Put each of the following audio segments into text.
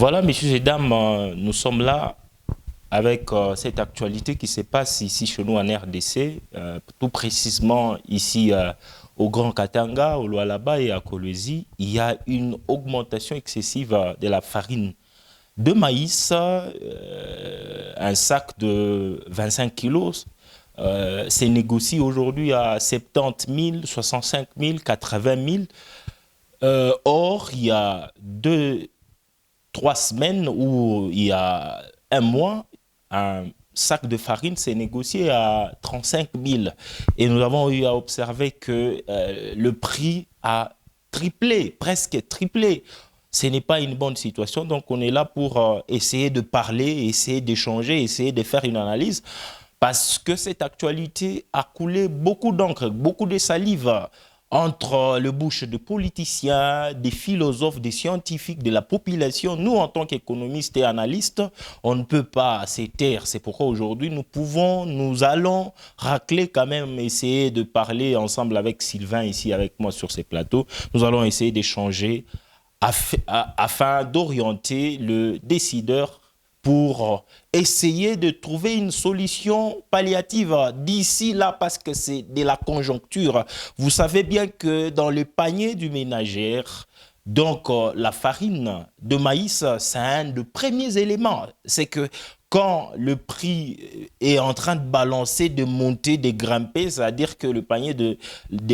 Voilà, messieurs et dames, nous sommes là avec cette actualité qui se passe ici chez nous en RDC, tout précisément ici au Grand Katanga, au Lualaba et à Kolwezi. Il y a une augmentation excessive de la farine de maïs, un sac de 25 kilos. C'est négocié aujourd'hui à 70 000, 65 000, 80 000. Or, il y a 3 semaines ou il y a un mois, un sac de farine s'est négocié à 35 000. Et nous avons eu à observer que le prix a triplé, presque triplé. Ce n'est pas une bonne situation, donc on est là pour essayer de parler, essayer d'échanger, essayer de faire une analyse, parce que cette actualité a coulé beaucoup d'encre, beaucoup de salive entre le bouche de politiciens, des philosophes, des scientifiques, de la population. Nous, en tant qu'économistes et analystes, on ne peut pas se taire. C'est pourquoi aujourd'hui, nous allons racler quand même, essayer de parler ensemble avec Sylvain, ici avec moi sur ces plateaux. Nous allons essayer d'échanger afin d'orienter le décideur pour essayer de trouver une solution palliative d'ici là, parce que c'est de la conjoncture. Vous savez bien que dans le panier du ménagère, donc la farine de maïs, c'est un des premiers éléments. C'est que quand le prix est en train de balancer, de monter, de grimper, c'est-à-dire que le panier de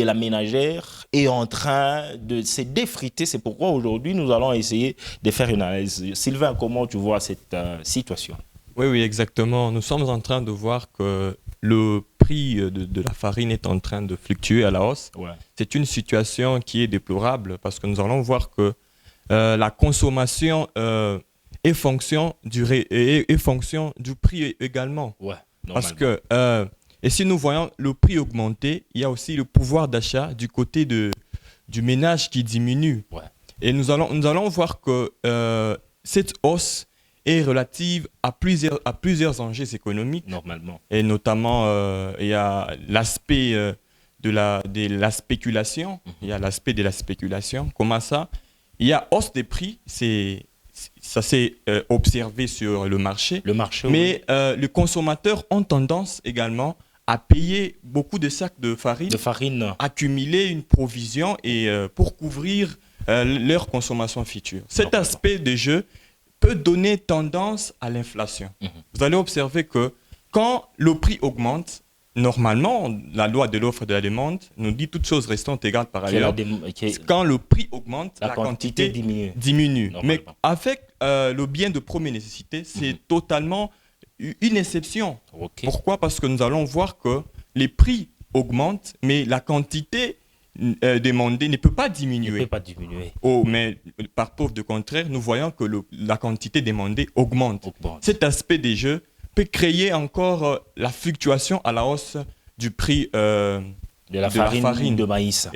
la ménagère est en train de se défriter. C'est pourquoi aujourd'hui, nous allons essayer de faire une analyse. Sylvain, comment tu vois cette situation? Oui, exactement. Nous sommes en train de voir que le prix de la farine est en train de fluctuer à la hausse. Ouais. C'est une situation qui est déplorable parce que nous allons voir que la consommation est fonction du prix également. Ouais, Parce que, et si nous voyons le prix augmenter, il y a aussi le pouvoir d'achat du côté du ménage qui diminue. Ouais. Et nous allons voir que cette hausse est relative à plusieurs enjeux économiques. Normalement. Et notamment, il y a l'aspect de la spéculation. Il y a l'aspect de la spéculation. Comment ça? Il y a hausse des prix, ça s'est observé sur le marché. Mais oui. Les consommateurs ont tendance également à payer beaucoup de sacs de farine. Accumuler une provision et pour couvrir leur consommation future. Cet aspect de jeu peut donner tendance à l'inflation. Vous allez observer que quand le prix augmente, normalement, la loi de l'offre et de la demande nous dit toutes choses restant égales par ailleurs. Quand le prix augmente, la quantité diminue. Mais avec le bien de première nécessité, c'est totalement une exception. Pourquoi? Parce que nous allons voir que les prix augmentent, mais la quantité demandée ne peut pas diminuer. Oh, mais par preuve de contraire, nous voyons que la quantité demandée augmente. Cet aspect des jeux peut créer encore la fluctuation à la hausse du prix de la farine de maïs.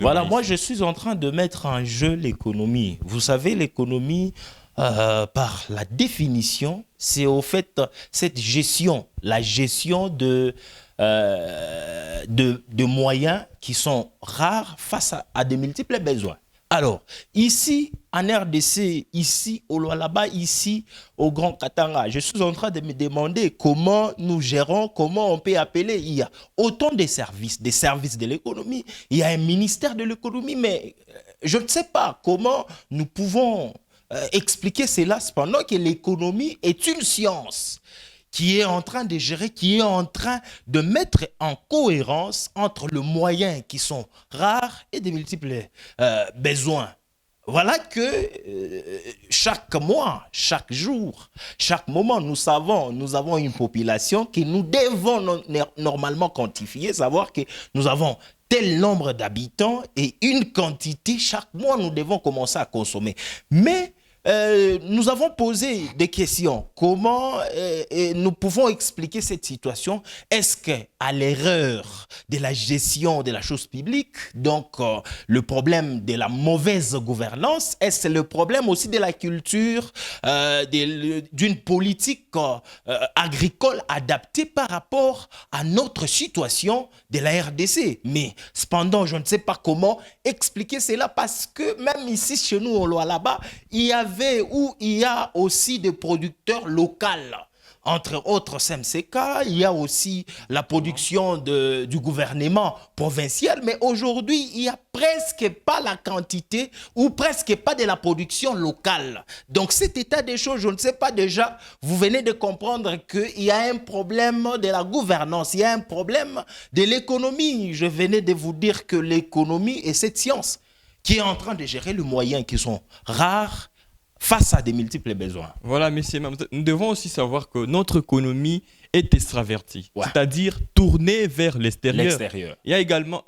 Voilà, moi je suis en train de mettre en jeu l'économie. Vous savez, l'économie, par la définition, c'est au fait cette gestion, la gestion de moyens qui sont rares face à de multiples besoins. Alors, ici, en RDC, ici, au Lualaba, ici, au Grand Katanga, je suis en train de me demander comment nous gérons, comment on peut appeler. Il y a autant de services de l'économie. Il y a un ministère de l'économie, mais je ne sais pas comment nous pouvons expliquer cela, cependant que l'économie est une science qui est en train de gérer, qui est en train de mettre en cohérence entre les moyens qui sont rares et des multiples besoins. Voilà que chaque mois, chaque jour, chaque moment, nous avons une population que nous devons normalement quantifier, savoir que nous avons tel nombre d'habitants et une quantité, chaque mois, nous devons commencer à consommer. Mais nous avons posé des questions. Comment nous pouvons expliquer cette situation? Est-ce qu'à l'erreur de la gestion de la chose publique, donc le problème de la mauvaise gouvernance, est-ce le problème aussi de la culture, d'une politique agricole adaptée par rapport à notre situation de la RDC? Mais cependant, je ne sais pas comment expliquer cela, parce que même ici, chez nous, au Lualaba, il y avait avez, où il y a aussi des producteurs locaux. Entre autres SMCK, il y a aussi la production du gouvernement provincial, mais aujourd'hui, il n'y a presque pas la quantité ou presque pas de la production locale. Donc cet état des choses, je ne sais pas déjà, vous venez de comprendre qu'il y a un problème de la gouvernance, il y a un problème de l'économie. Je venais de vous dire que l'économie est cette science qui est en train de gérer les moyens qui sont rares face à des multiples besoins. Voilà, messieurs, nous devons aussi savoir que notre économie est extravertie, Ouais. c'est-à-dire tournée vers l'extérieur. L'extérieur. Il y a également,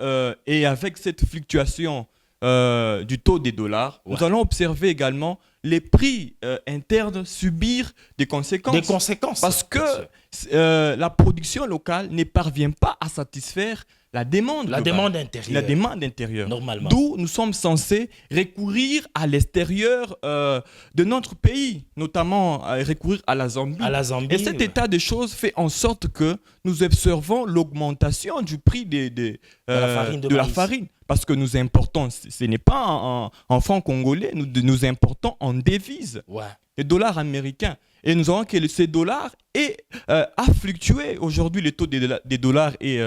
et avec cette fluctuation du taux des dollars, Ouais. nous allons observer également les prix internes subir des conséquences. Des conséquences. Parce que la production locale ne parvient pas à satisfaire la demande La globale. demande intérieure. La demande intérieure. Normalement. D'où nous sommes censés recourir à l'extérieur de notre pays, notamment recourir à la Zambie. À la Zambie, Et cet ouais. état de choses fait en sorte que nous observons l'augmentation du prix la farine de la maïs. farine. Parce que nous importons, ce n'est pas en francs congolais, nous importons en devises, Ouais. les dollars américains. Et nous avons que ces dollars a fluctué. Aujourd'hui, le taux des dollars est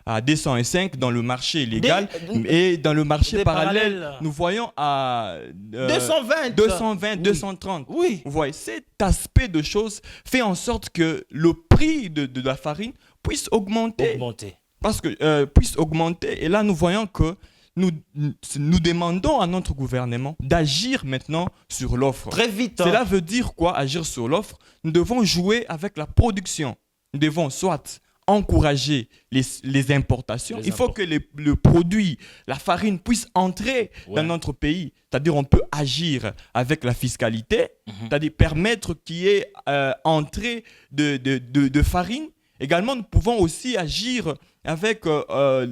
à 205 dans le marché légal. Et dans le marché des parallèle, parallèles. nous voyons à 220. 220, Oui. 230. Oui. Vous voyez, cet aspect de choses fait en sorte que le prix de la farine puisse augmenter. Augmenter. Parce que puisse augmenter. Et là, nous voyons que nous demandons à notre gouvernement d'agir maintenant sur l'offre. Très vite. Cela veut dire quoi, agir sur l'offre? Nous devons jouer avec la production. Nous devons soit encourager les importations. Il faut que le produit, la farine, puisse entrer dans notre pays. C'est-à-dire on peut agir avec la fiscalité, c'est-à-dire permettre qu'il y ait entrée de farine. Également, nous pouvons aussi agir avec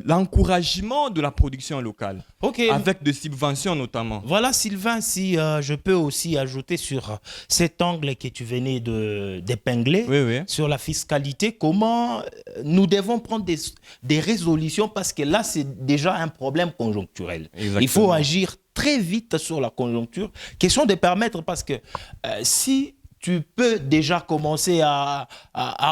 l'encouragement de la production locale, avec des subventions notamment. Voilà Sylvain, si je peux aussi ajouter sur cet angle que tu venais d'épingler, sur la fiscalité, comment nous devons prendre des résolutions parce que là c'est déjà un problème conjoncturel. Exactement. Il faut agir très vite sur la conjoncture, question de permettre parce que si tu peux déjà commencer à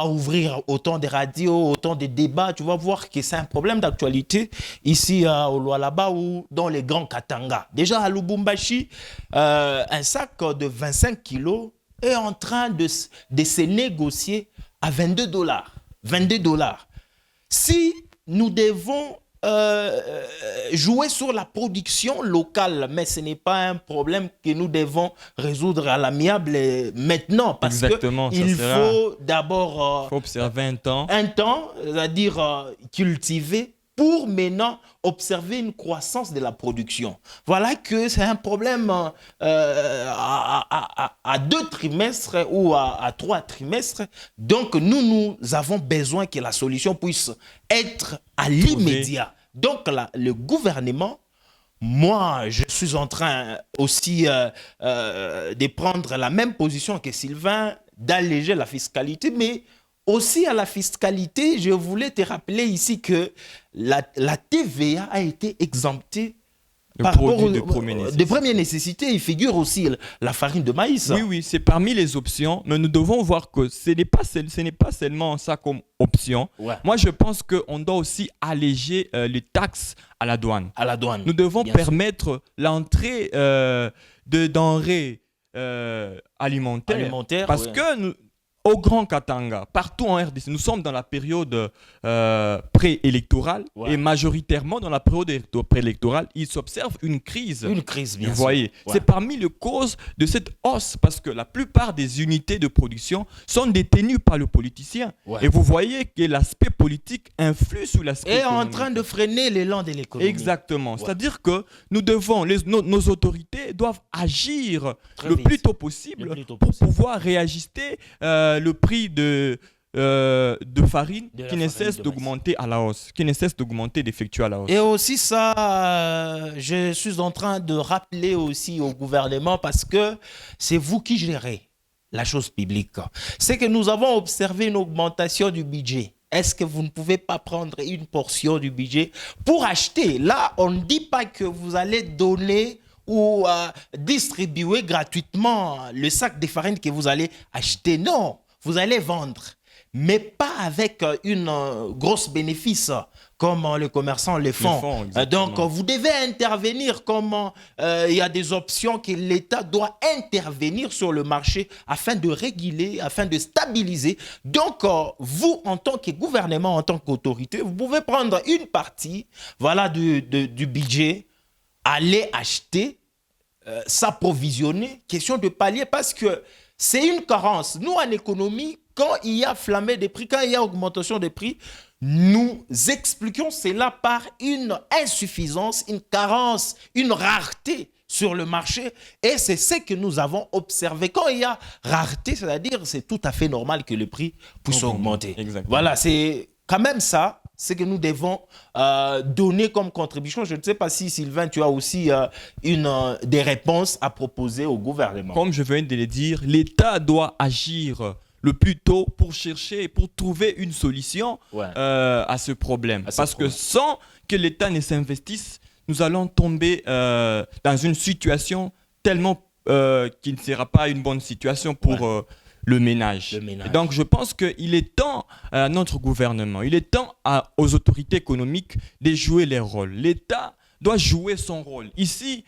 ouvrir autant de radios, autant de débats. Tu vas voir que c'est un problème d'actualité ici au Lualaba ou dans les grands Katanga. Déjà à Lubumbashi, un sac de 25 kilos est en train de se négocier à 22 dollars. 22 dollars. Si nous devons jouer sur la production locale, mais ce n'est pas un problème que nous devons résoudre à l'amiable maintenant, parce qu'il faut d'abord observer un temps, c'est-à-dire cultiver pour maintenant observer une croissance de la production. Voilà que c'est un problème à 2 trimestres ou à 3 trimestres. Donc, nous avons besoin que la solution puisse être à l'immédiat. Donc, le gouvernement, moi, je suis en train aussi de prendre la même position que Sylvain, d'alléger la fiscalité, mais aussi à la fiscalité, je voulais te rappeler ici que la TVA a été exemptée par rapport aux premières nécessités. Il figure aussi la farine de maïs. Oui, c'est parmi les options, mais nous devons voir que ce n'est pas seulement ça comme option. Moi, je pense qu'on doit aussi alléger les taxes à la douane. Nous devons permettre l'entrée de denrées alimentaires parce que au Grand Katanga, partout en RDC, nous sommes dans la période préélectorale et majoritairement dans la période préélectorale, il s'observe une crise. Une crise, bien sûr. Vous voyez, c'est parmi les causes de cette hausse parce que la plupart des unités de production sont détenues par le politicien. Et vous voyez que l'aspect politique influe sur l'aspect économique. Et en train de freiner l'élan de l'économie. Exactement. C'est-à-dire que nous devons, nos autorités doivent agir le plus tôt possible pour pouvoir réajuster le prix de farine qui ne cesse d'augmenter à la hausse, qui ne cesse d'augmenter, d'effectuer à la hausse. Et aussi ça, je suis en train de rappeler aussi au gouvernement parce que c'est vous qui gérez la chose publique. C'est que nous avons observé une augmentation du budget. Est-ce que vous ne pouvez pas prendre une portion du budget pour acheter? Là, on ne dit pas que vous allez donner ou distribuer gratuitement le sac de farine que vous allez acheter. Non, vous allez vendre, mais pas avec une grosse bénéfice comme les commerçants le font. Donc, vous devez intervenir comme il y a des options que l'État doit intervenir sur le marché afin de réguler, afin de stabiliser. Donc, vous, en tant que gouvernement, en tant qu'autorité, vous pouvez prendre une partie voilà, du budget, aller acheter, s'approvisionner, question de pallier, parce que c'est une carence. Nous, en économie, quand il y a flambée des prix, quand il y a augmentation des prix, nous expliquons cela par une insuffisance, une carence, une rareté sur le marché. Et c'est ce que nous avons observé. Quand il y a rareté, c'est-à-dire c'est tout à fait normal que le prix puisse augmenter. Exactement. Voilà, c'est quand même ça. C'est que nous devons donner comme contribution. Je ne sais pas si, Sylvain, tu as aussi des réponses à proposer au gouvernement. Comme je viens de le dire, l'État doit agir le plus tôt pour chercher, pour trouver une solution à ce problème. Parce que sans que l'État ne s'investisse, nous allons tomber dans une situation tellement qui ne sera pas une bonne situation pour le ménage. Et donc, je pense qu'il est temps à notre gouvernement, il est temps aux autorités économiques de jouer leur rôle. L'État doit jouer son rôle. Ici,